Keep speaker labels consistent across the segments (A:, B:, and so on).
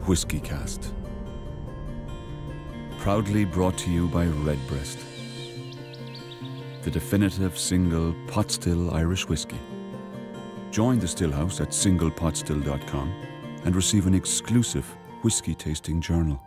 A: WhiskyCast. Proudly brought to you by Redbreast, the definitive single pot-still Irish whiskey. Join the Stillhouse at singlepotstill.com and receive an exclusive whiskey tasting journal.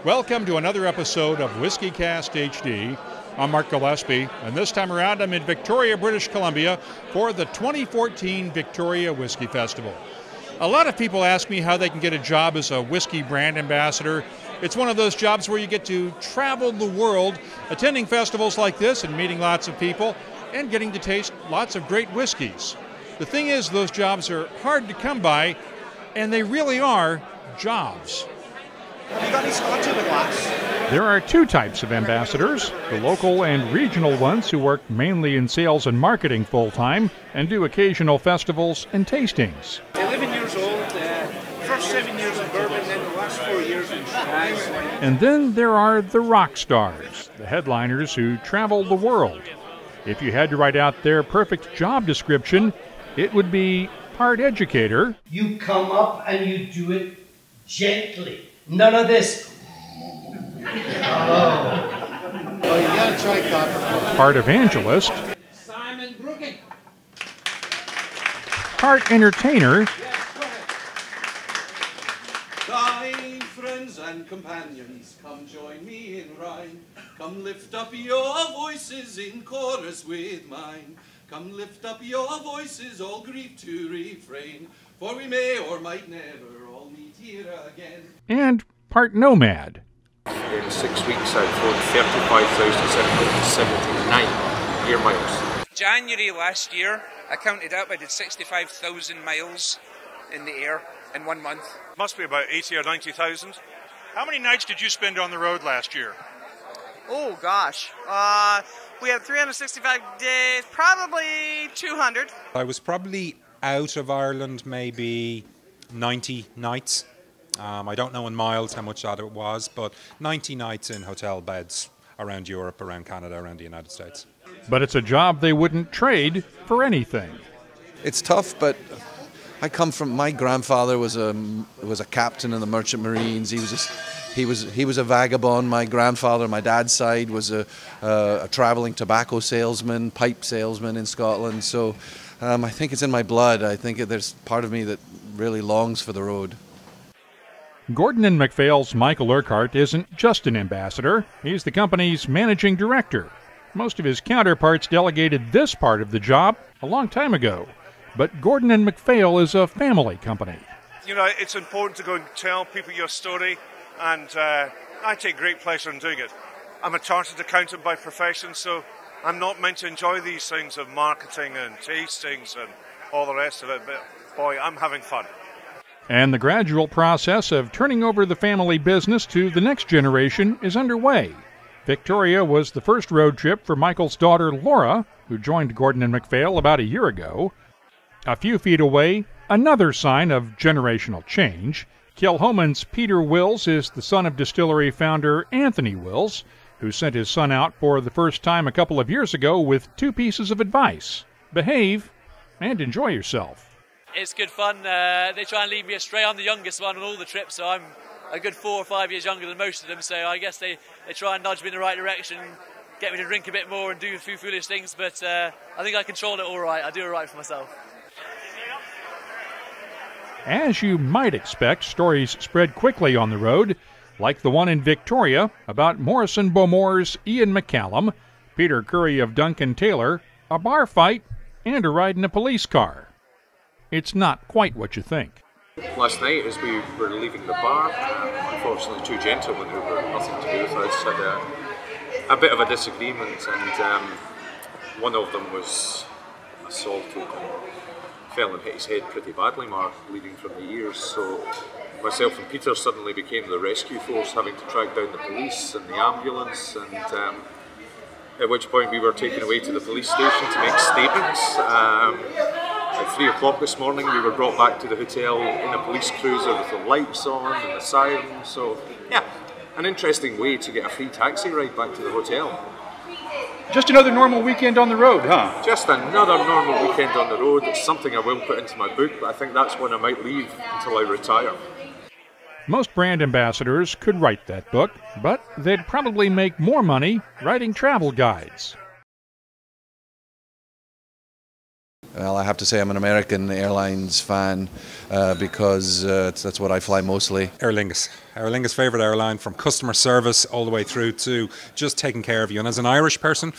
B: Welcome to another episode of WhiskyCast HD. I'm Mark Gillespie, and this time around I'm in Victoria, British Columbia for the 2014 Victoria Whisky Festival. A lot of people ask me how they can get a job as a whiskey brand ambassador. It's one of those jobs where you get to travel the world, attending festivals like this and meeting lots of people, and getting to taste lots of great whiskeys. The thing is, those jobs are hard to come by, and they really are jobs.
C: Have you got any scotch in the glass?
D: There are two types of ambassadors, the local and regional ones who work mainly in sales and marketing full-time and do occasional festivals and tastings.
C: 11 years old, first 7 years in bourbon, then the last 4 years in Shiraz.
D: And then there are the rock stars, the headliners who travel the world. If you had to write out their perfect job description, it would be part educator.
E: You come up and you do it gently. None of this.
C: Oh, you gotta try copper.
D: Part evangelist.
C: Simon Brooking.
D: Part entertainer.
F: Kind friends and companions, come join me in rhyme. Come lift up your voices in chorus with mine. Come lift up your voices, all grieve to refrain. For we may or might never all meet here again.
D: And part nomad.
G: In 6 weeks, I've flown 35,779 air miles.
H: January last year, I counted up, I did 65,000 miles in the air in 1 month.
B: Must be about 80 or 90,000. How many nights did you spend on the road last year?
I: Oh gosh, we had 365 days, probably 200.
J: I was probably out of Ireland maybe 90 nights. I don't know in miles how much that it was, but 90 nights in hotel beds around Europe, around Canada, around the United States.
D: But it's a job they wouldn't trade for anything.
K: It's tough, but I come from, my grandfather was a captain in the Merchant Marines. He was a vagabond. My grandfather, my dad's side, was a traveling tobacco salesman, pipe salesman in Scotland. So I think it's in my blood. I think there's part of me that really longs for the road.
D: Gordon and MacPhail's Michael Urquhart isn't just an ambassador. He's the company's managing director. Most of his counterparts delegated this part of the job a long time ago. But Gordon and MacPhail is a family company.
L: You know, it's important to go and tell people your story, and I take great pleasure in doing it. I'm a chartered accountant by profession, so I'm not meant to enjoy these things of marketing and tastings and all the rest of it, but boy, I'm having fun.
D: And the gradual process of turning over the family business to the next generation is underway. Victoria was the first road trip for Michael's daughter Laura, who joined Gordon and MacPhail about a year ago. A few feet away, another sign of generational change. Kilchoman's Peter Wills is the son of distillery founder Anthony Wills, who sent his son out for the first time a couple of years ago with two pieces of advice: behave and enjoy yourself.
M: It's good fun. They try and lead me astray. I'm the youngest one on all the trips, so I'm a good 4 or 5 years younger than most of them, so I guess they try and nudge me in the right direction, get me to drink a bit more and do a few foolish things, but I think I control it all right. I do it right for myself.
D: As you might expect, stories spread quickly on the road, like the one in Victoria about Morrison Bowmore's Iain McCallum, Peter Curry of Duncan Taylor, a bar fight, and a ride in a police car. It's not quite what you think.
G: Last night, as we were leaving the bar, unfortunately, two gentlemen who were nothing to do with us had a bit of a disagreement, and one of them was assaulted and fell and hit his head pretty badly, Mark, bleeding from the ears. So myself and Peter suddenly became the rescue force, having to track down the police and the ambulance, and at which point we were taken away to the police station to make statements. At 3 o'clock this morning we were brought back to the hotel in a police cruiser with the lights on and the siren. So yeah, an interesting way to get a free taxi ride back to the hotel.
B: Just another normal weekend on the road, huh?
G: Just another normal weekend on the road. It's something I will put into my book, but I think that's when I might leave until I retire.
D: Most brand ambassadors could write that book, but they'd probably make more money writing travel guides.
K: Well, I have to say I'm an American Airlines fan because that's what I fly mostly.
J: Aer Lingus favourite airline, from customer service all the way through to just taking care of you. And as an Irish person,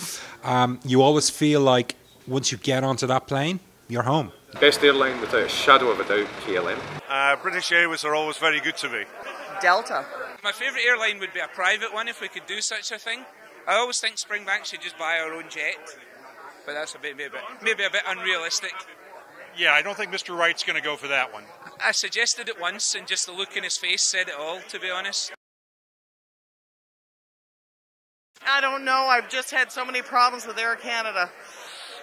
J: you always feel like once you get onto that plane, you're home.
G: Best airline without a shadow of a doubt, KLM.
L: British Airways are always very good to me.
I: Delta.
H: My favourite airline would be a private one if we could do such a thing. I always think Springbank should just buy our own jet, but that's maybe a bit unrealistic.
B: Yeah, I don't think Mr. Wright's going to go for that one.
H: I suggested it once, and just the look in his face said it all, to be honest.
I: I don't know. I've just had so many problems with Air Canada.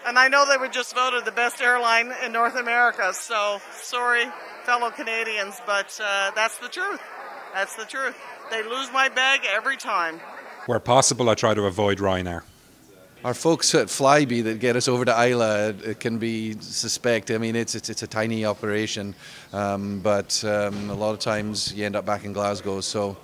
I: And I know they were just voted the best airline in North America, so sorry, fellow Canadians, but that's the truth. That's the truth. They lose my bag every time.
J: Where possible, I try to avoid Ryanair.
K: Our folks at Flybe that get us over to Isla, it can be suspect. I mean, it's a tiny operation, but a lot of times you end up back in Glasgow. So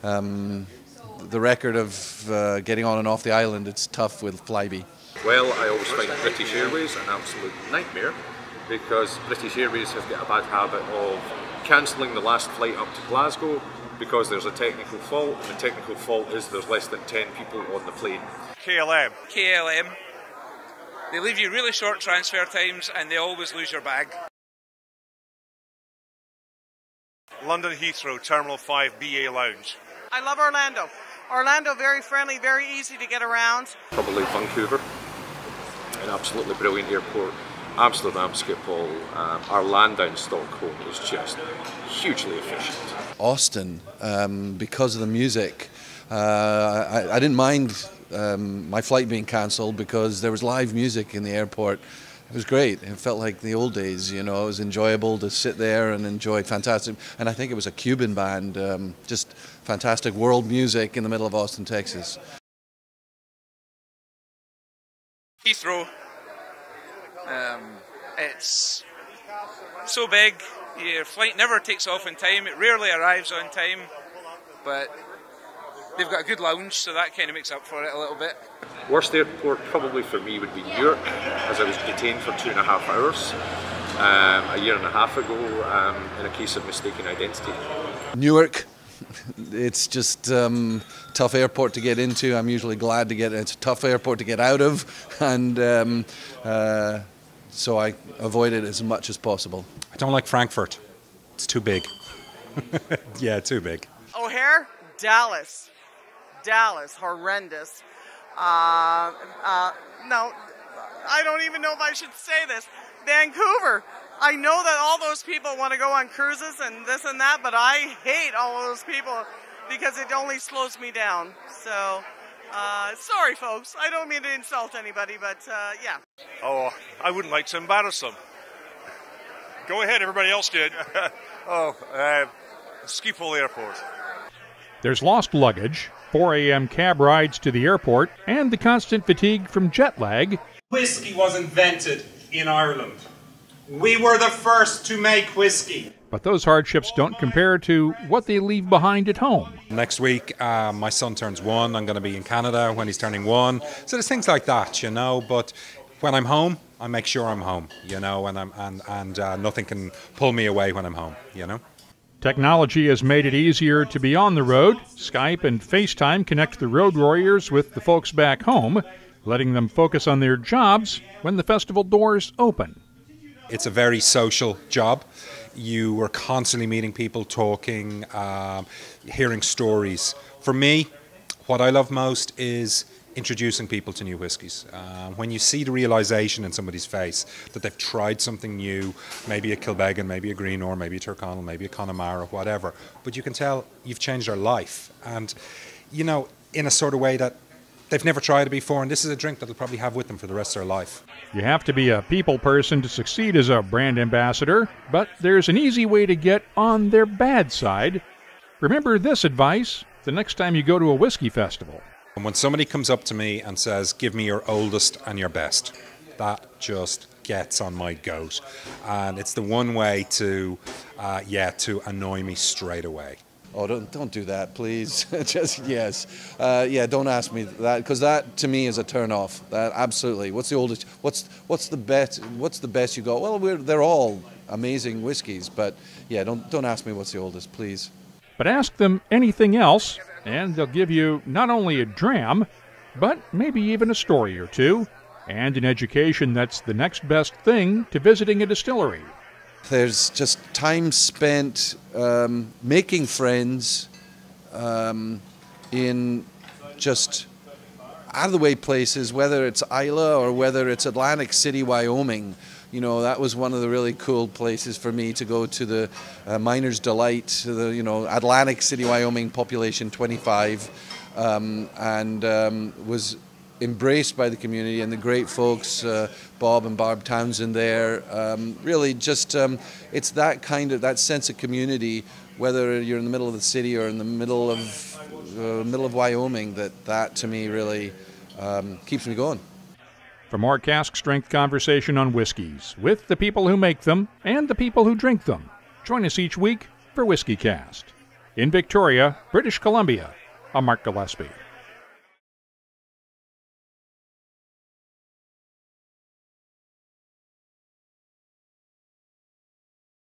K: the record of getting on and off the island, it's tough with Flybe.
G: Well, I always find British Airways an absolute nightmare because British Airways have got a bad habit of cancelling the last flight up to Glasgow because there's a technical fault, and the technical fault is there's less than 10 people on the plane.
L: KLM.
H: They leave you really short transfer times and they always lose your bag.
L: London Heathrow, Terminal 5, BA Lounge.
I: I love Orlando. Orlando, very friendly, very easy to get around.
G: Probably Vancouver, an absolutely brilliant airport. Amsterdam, Schiphol, our land down Stockholm is just hugely efficient.
K: Austin, because of the music, I didn't mind my flight being cancelled because there was live music in the airport. It was great. It felt like the old days, you know. It was enjoyable to sit there and enjoy fantastic. And I think it was a Cuban band, just fantastic world music in the middle of Austin, Texas.
H: Heathrow. It's so big. Your flight never takes off on time. It rarely arrives on time, but they've got a good lounge, so that kind of makes up for it a little bit.
G: Worst airport probably for me would be Newark, as I was detained for 2.5 hours a year and a half ago in a case of mistaken identity.
K: Newark, it's just tough airport to get into. I'm usually glad to get. It's a tough airport to get out of, and so I avoid it as much as possible.
J: I don't like Frankfurt. It's too big. Yeah, too big.
I: O'Hare, Dallas, horrendous. No, I don't even know if I should say this. Vancouver. I know that all those people want to go on cruises and this and that, but I hate all of those people because it only slows me down. So, sorry, folks. I don't mean to insult anybody, but yeah.
L: Oh, I wouldn't like to embarrass them.
B: Go ahead, everybody else did.
L: Schiphol Airport.
D: There's lost luggage, 4 a.m. cab rides to the airport, and the constant fatigue from jet lag.
N: Whiskey was invented in Ireland. We were the first to make whiskey.
D: But those hardships don't compare to what they leave behind at home.
J: Next week, my son turns 1. I'm going to be in Canada when he's turning 1. So there's things like that, you know. But when I'm home, I make sure I'm home, you know, and nothing can pull me away when I'm home, you know.
D: Technology has made it easier to be on the road. Skype and FaceTime connect the road warriors with the folks back home, letting them focus on their jobs when the festival doors open.
J: It's a very social job. You are constantly meeting people, talking, hearing stories. For me, what I love most is introducing people to new whiskies. When you see the realisation in somebody's face that they've tried something new, maybe a Kilbeggan, maybe a Greenore, maybe a Tyrconnell, maybe a Connemara, whatever, but you can tell you've changed their life. And, you know, in a sort of way that they've never tried it before, and this is a drink that they'll probably have with them for the rest of their life.
D: You have to be a people person to succeed as a brand ambassador, but there's an easy way to get on their bad side. Remember this advice the next time you go to a whiskey festival.
J: And when somebody comes up to me and says, give me your oldest and your best, that just gets on my goat. And it's the one way to annoy me straight away.
K: Oh, don't do that, please. Just, yes. Don't ask me that, because that, to me, is a turn-off. That, absolutely. What's the oldest? What's the best you got? Well, they're all amazing whiskies, but, yeah, don't ask me what's the oldest, please.
D: But ask them anything else, and they'll give you not only a dram, but maybe even a story or two, and an education that's the next best thing to visiting a distillery.
K: There's just time spent making friends in just out-of-the-way places, whether it's Isla or whether it's Atlantic City, Wyoming. You know, that was one of the really cool places for me to go to, the Miner's Delight, Atlantic City, Wyoming, population 25, and was embraced by the community and the great folks, Bob and Barb Townsend there. Really just, it's that sense of community, whether you're in the middle of the city or in the middle of Wyoming, that to me really keeps me going.
D: For more cask-strength conversation on whiskeys, with the people who make them and the people who drink them, join us each week for WhiskyCast. In Victoria, British Columbia, I'm Mark Gillespie.